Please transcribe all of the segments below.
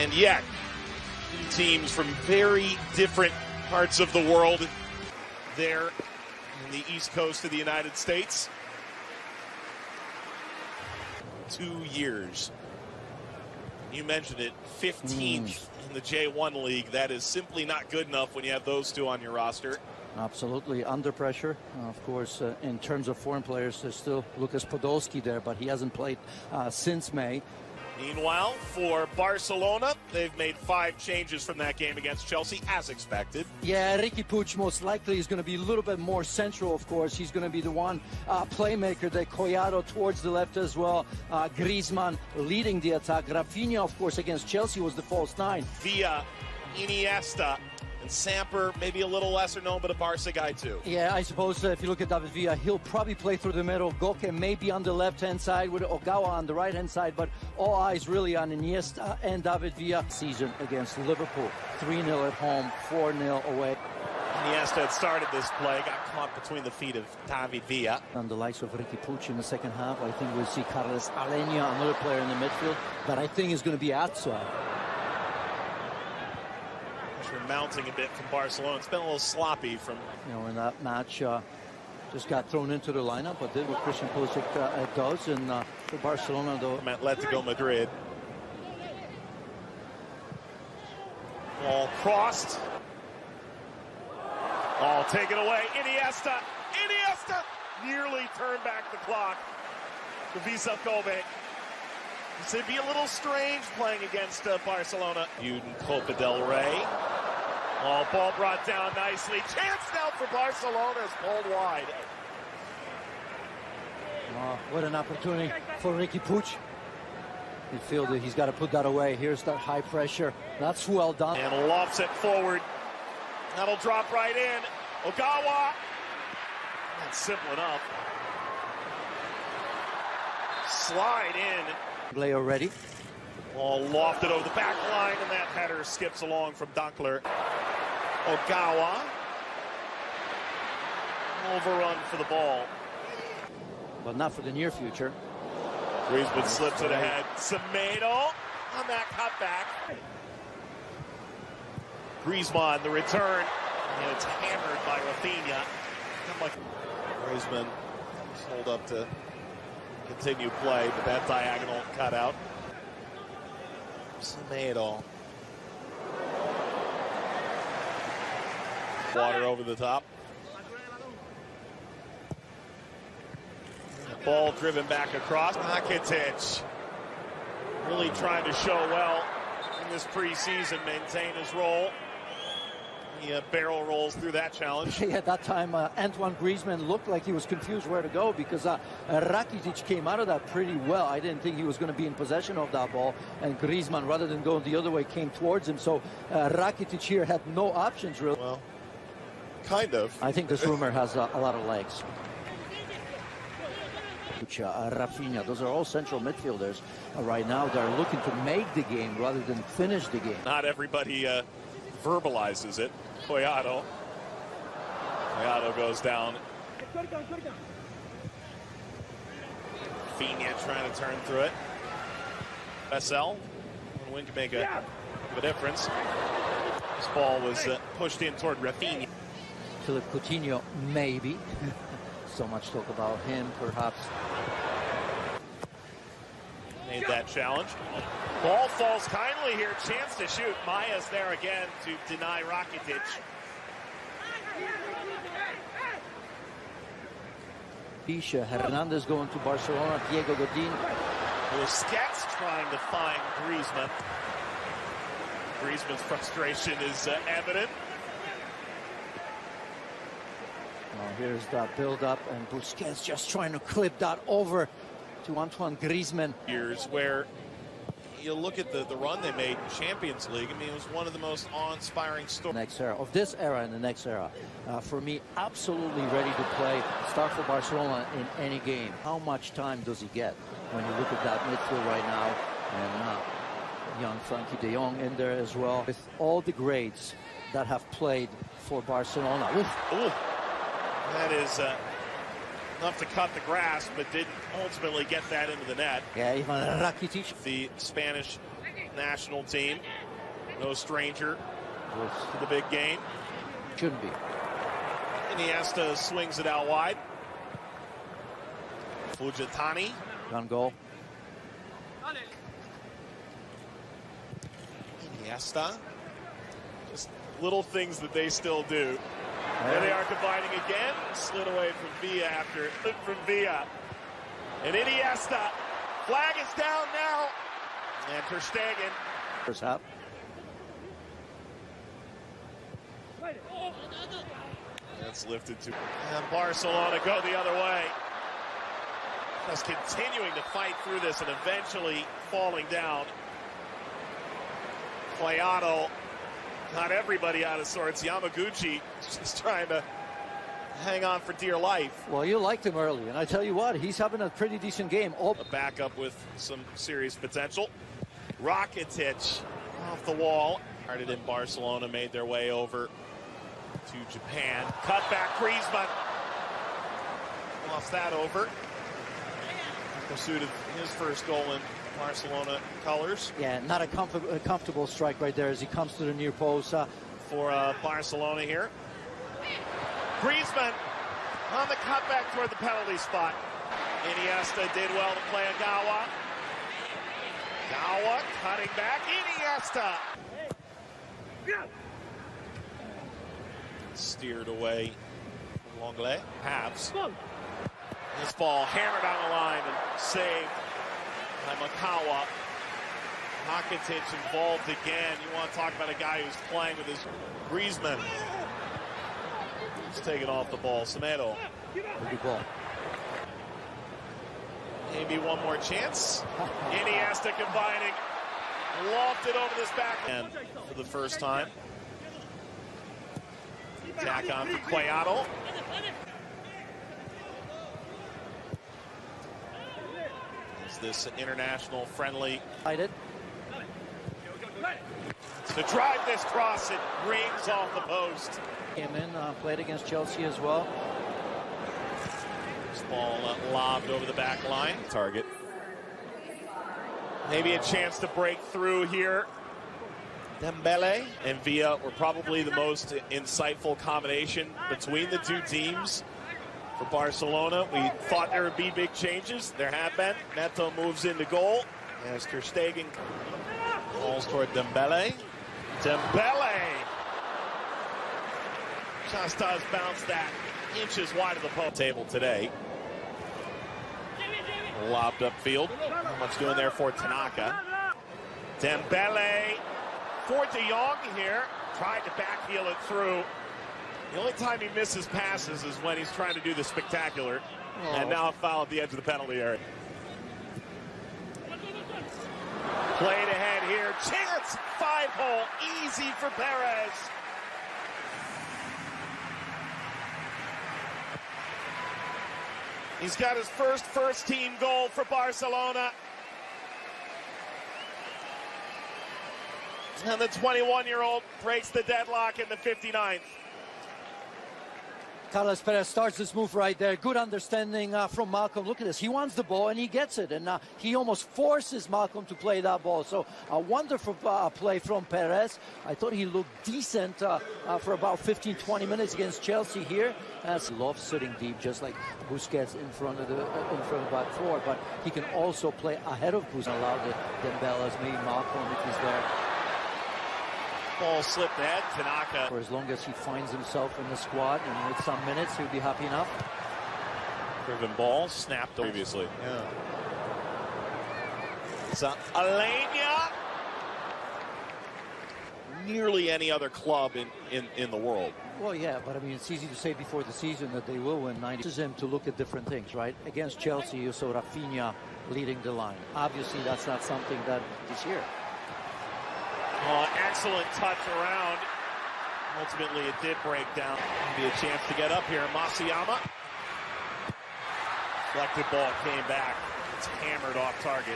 And yet, teams from very different parts of the world there in the East Coast of the United States. 2 years. You mentioned it, 15th in the J1 League. That is simply not good enough when you have those two on your roster. Absolutely under pressure. Of course, in terms of foreign players, there's still Lucas Podolski there, but he hasn't played since May. Meanwhile, for Barcelona, they've made 5 changes from that game against Chelsea, as expected. Yeah, Riqui Puig most likely is going to be a little bit more central, of course. He's going to be the one playmaker. They Collado towards the left as well. Grizman leading the attack. Rafinha, of course, against Chelsea was the false 9. Via Iniesta. And Samper, maybe a little lesser known, but a Barca guy too. Yeah, I suppose if you look at David Villa, he'll probably play through the middle. Goke maybe on the left-hand side with Ogawa on the right-hand side, but all eyes really on Iniesta and David Villa. Season against Liverpool, 3-0 at home, 4-0 away. Iniesta had started this play, got caught between the feet of David Villa. On the likes of Riqui Puig in the second half, I think we'll see Carles Alenia, another player in the midfield, that I think is going to be outside. Mounting a bit from Barcelona. It's been a little sloppy from... in that match, just got thrown into the lineup, but did what Christian Pulisic does. And for Barcelona, though... Atletico Madrid. Ball crossed. Ball taken away. Iniesta! Iniesta! Nearly turned back the clock for Vissel Copi. It'd be a little strange playing against Barcelona. Copa del Rey. Oh, ball brought down nicely. Chance now for Barcelona is pulled wide. Oh, what an opportunity for Riqui Puig. Midfielder, he's got to put that away. Here's that high pressure. That's well done. And lofts it forward. That'll drop right in. Ogawa. That's simple enough. Slide in. Play already. Ball lofted over the back line, and that header skips along from Dunkler. Ogawa. Overrun for the ball. But not for the near future. Grizman slips it ahead. Semedo on that cutback. Grizman, the return. And it's hammered by Rafinha. Grizman hold up to continue play, but that diagonal cut out. Semedo. Water over the top. Ball driven back across. Rakitic really trying to show well in this preseason, maintain his role. He barrel rolls through that challenge. At that time, Antoine Grizman looked like he was confused where to go because Rakitic came out of that pretty well. I didn't think he was going to be in possession of that ball. And Grizman, rather than going the other way, came towards him. So Rakitic here had no options, really. Well, kind of. I think this rumor has a lot of legs. Rafinha, those are all central midfielders right now. They're looking to make the game rather than finish the game. Not everybody verbalizes it. Collado goes down. Rafinha trying to turn through it. Fessel, win can make a difference. This ball was pushed in toward Rafinha. Philip Coutinho, maybe. So much talk about him, perhaps. Made that challenge. Ball falls kindly here. Chance to shoot. Maya's there again to deny Rakitic. Pisha, Hernandez going to Barcelona, Diego Godin. Busquets trying to find Grizman. Griezmann's frustration is evident. Here's that build-up, and Busquets just trying to clip that over to Antoine Grizman. Years where you look at the run they made in Champions League. I mean, it was one of the most awe-inspiring stories. Next era, of this era and the next era. For me, absolutely ready to play, start for Barcelona in any game. How much time does he get when you look at that midfield right now? And young Frankie de Jong in there as well. With all the grades that have played for Barcelona. That is enough to cut the grass, but didn't ultimately get that into the net. Yeah, even Rakitic. The Spanish national team No stranger to the big game. Shouldn't be. Iniesta swings it out wide. Fujitani. Gun goal. Iniesta. Just little things that they still do. There they are combining again. Slid away from Villa after from Villa. And Iniesta. Flag is down now. And Ter Stegen. First half. That's lifted to. And Barcelona go the other way. Just continuing to fight through this and eventually falling down. Cuadrado got everybody out of sorts. Yamaguchi just trying to hang on for dear life. Well, you liked him early, and I tell you what, he's having a pretty decent game. A backup with some serious potential. Rakitic off the wall. Started in Barcelona, made their way over to Japan. Cut back, Grizman. Lost that over. Pursuit of his first goal in Barcelona colors. Yeah, not a comfortable strike right there as he comes to the near post. For Barcelona here. Grizman on the cutback toward the penalty spot. Iniesta did well to play Agawa. Agawa cutting back. Iniesta. Steered away from Longley. Habs. This ball hammered on the line and saved by Makawa. Rakitic involved again. You want to talk about a guy who's playing with his Grizman. He's taking off the ball. Semedo. Good ball. Maybe one more chance. Iniesta combining. Lofted over this back end for the first time. Attack on for Cuadrado. Is this international friendly? It. To drive this cross, it rings off the post. Came in, played against Chelsea as well. This ball lobbed over the back line. Target. Maybe a chance to break through here. Dembele and Villa were probably the most insightful combination between the two teams. For Barcelona, we thought there would be big changes. There have been. Neto moves into goal as Ter Stegen falls toward Dembele. Dembele just does bounce that inches wide of the post table today. Lobbed upfield. Not much doing there for Tanaka. Dembele for De Jong here. Tried to backheel it through. The only time he misses passes is when he's trying to do the spectacular. And now a foul at the edge of the penalty area. Played ahead here. Chance. 5-hole. Easy for Perez. He's got his first team goal for Barcelona. And the 21-year-old breaks the deadlock in the 59th. Carlos Perez starts this move right there. Good understanding from Malcolm. Look at this. He wants the ball and he gets it. And he almost forces Malcolm to play that ball. So a wonderful play from Perez. I thought he looked decent for about 15-20 minutes against Chelsea here. He loves sitting deep, just like Busquets in front of the back four. But he can also play ahead of Busquets. Allow the Dembele, maybe Malcolm if he's there. Ball slipped ahead. Tanaka. For as long as he finds himself in the squad, and with some minutes, he'll be happy enough. Driven ball snapped previously. Yeah. So Alenia. Nearly any other club in the world. Well, yeah, but I mean, it's easy to say before the season that they will win 90. This is him to look at different things, right? Against Chelsea, you saw Rafinha leading the line. Obviously, that's not something that is here. Excellent touch around. Ultimately, it did break down. Maybe a chance to get up here. Masayama. Deflected ball came back. It's hammered off target.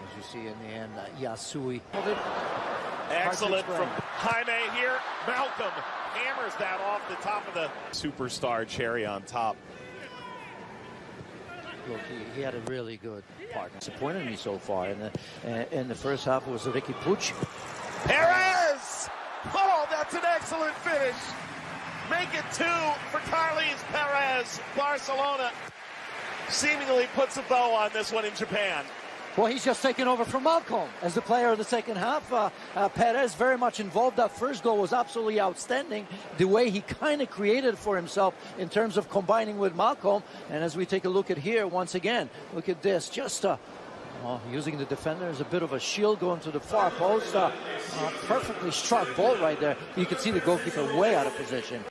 As you see in the end, Yasui. Excellent from Jaime here. Malcolm hammers that off the top of the superstar cherry on top. Look, he had a really good partner. Disappointed me so far. In the first half, it was Ricky Puig. Perez! Oh, that's an excellent finish. Make it 2 for Carles Perez. Barcelona seemingly puts a bow on this one in Japan. Well, he's just taken over from Malcolm as the player of the second half. Perez very much involved. That first goal was absolutely outstanding. The way he kind of created for himself in terms of combining with Malcolm. And as we take a look at here, once again, look at this. Just using the defender as a bit of a shield going to the far post. Perfectly struck ball right there. You can see the goalkeeper way out of position.